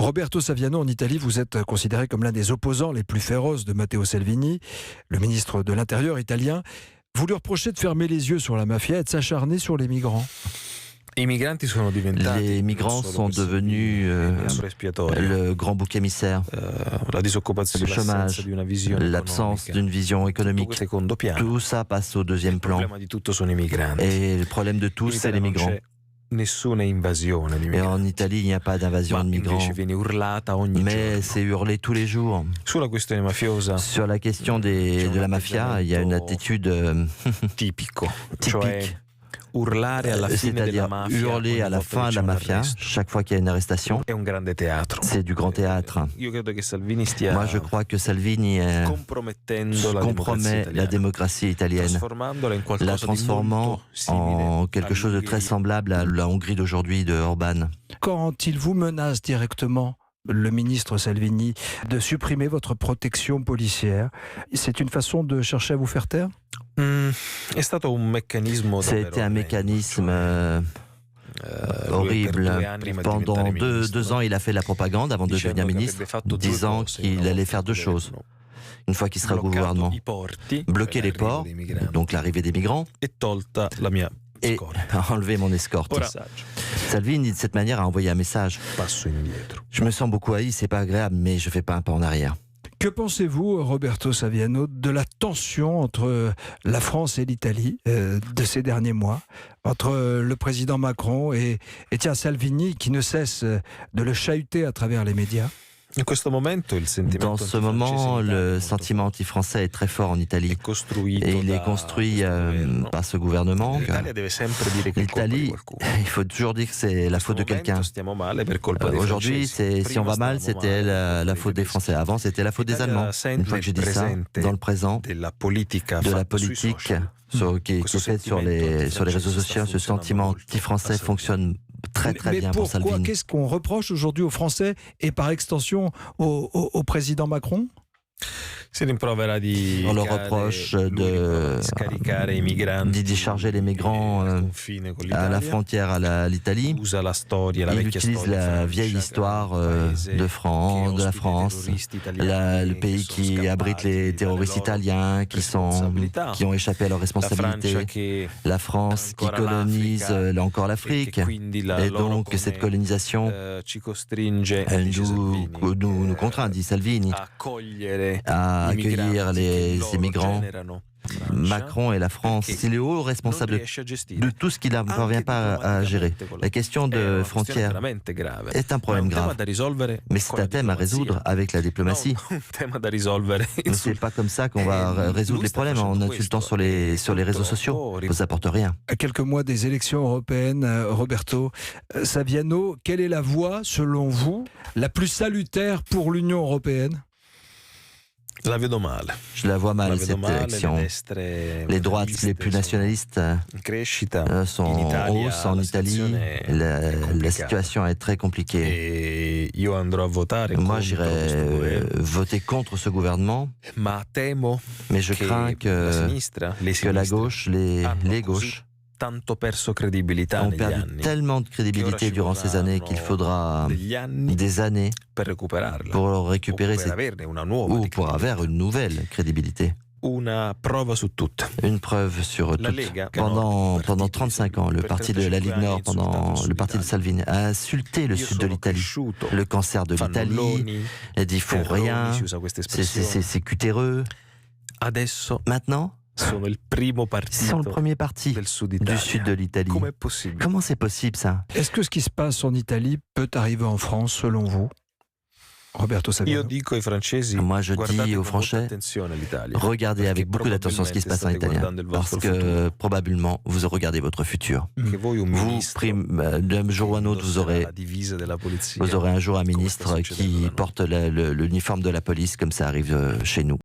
Roberto Saviano, en Italie, vous êtes considéré comme l'un des opposants les plus féroces de Matteo Salvini, le ministre de l'Intérieur italien. Vous lui reprochez de fermer les yeux sur la mafia et de s'acharner sur les migrants. Les migrants sont devenus le grand bouc émissaire. Le chômage, l'absence d'une vision économique, tout ça passe au deuxième plan. Et le problème de tous, c'est les migrants. Et en Italie, il n'y a pas d'invasion de migrants, mais c'est hurlé tous les jours. Sur la question de la mafia, il y a une attitude typique. C'est-à-dire hurler à la fin de la mafia chaque fois qu'il y a une arrestation. C'est du grand théâtre. Moi, je crois que Salvini compromet la démocratie italienne, la transformant en quelque chose de très semblable à la Hongrie d'aujourd'hui de Orban. Quand il vous menace directement, le ministre Salvini, de supprimer votre protection policière, c'est une façon de chercher à vous faire taire ? C'était un mécanisme horrible. Pendant deux ans, il a fait la propagande avant de devenir ministre, disant qu'il allait faire deux choses. Une fois qu'il sera au gouvernement, bloquer les ports, donc l'arrivée des migrants, et enlever mon escorte. Salvini, de cette manière, a envoyé un message. Je me sens beaucoup haï, c'est pas agréable, mais je fais pas un pas en arrière. Que pensez-vous, Roberto Saviano, de la tension entre la France et l'Italie de ces derniers mois, entre le président Macron et Salvini, qui ne cesse de le chahuter à travers les médias ? Dans ce moment, le sentiment anti-français est très fort en Italie et il est construit par ce gouvernement. L'Italie, il faut toujours dire que c'est la faute de quelqu'un. Aujourd'hui, si on va mal, c'était la faute des Français. Avant, c'était la faute des Allemands. Une fois que j'ai dit ça, dans le présent, de la politique qui est faite sur les réseaux sociaux, ce sentiment anti-français fonctionne très bien pour Salvini. Pourquoi ? Qu'est-ce qu'on reproche aujourd'hui aux Français et par extension au président Macron ? On leur reproche de décharger les migrants à la frontière à l'Italie. Il utilise la vieille histoire de la France, le pays qui abrite les terroristes italiens qui ont échappé à leurs responsabilités, la France qui colonise encore l'Afrique, et donc cette colonisation nous contraint, dit Salvini, à accueillir ces migrants. Macron et la France, c'est les hauts responsables de tout ce qu'il ne parvient pas à gérer. La question de frontières est un problème grave, mais c'est un thème à résoudre avec la diplomatie. C'est pas comme ça qu'on va résoudre les problèmes en insultant sur les réseaux sociaux. Ça vous apporte rien. À quelques mois des élections européennes, Roberto Saviano, quelle est la voie, selon vous, la plus salutaire pour l'Union européenne ? Je la vois mal, cette élection. Les droites les plus nationalistes sont en hausse en Italie. La situation est très compliquée. Moi, j'irai voter contre ce gouvernement, mais je crains que la gauche, les gauches, ont perdu tellement de crédibilité durant ces années qu'il faudra des années pour récupérer ou pour avoir une nouvelle crédibilité. Une preuve sur toutes. Pendant 35 ans, le parti de la Ligue Nord, le parti de Salvini, a insulté le sud de l'Italie, le cancer de l'Italie, a dit « font rien », c'est cutéreux. Maintenant, ils sont le premier parti du sud de l'Italie. Comment c'est possible, ça ? Est-ce que ce qui se passe en Italie peut arriver en France, selon vous, Roberto Saviano ? Moi, je dis aux Français, regardez avec beaucoup d'attention ce qui se passe en Italie, parce que probablement, vous regardez votre futur. D'un jour ou un autre, vous aurez un jour un ministre qui porte l'uniforme de la police, comme ça arrive chez nous.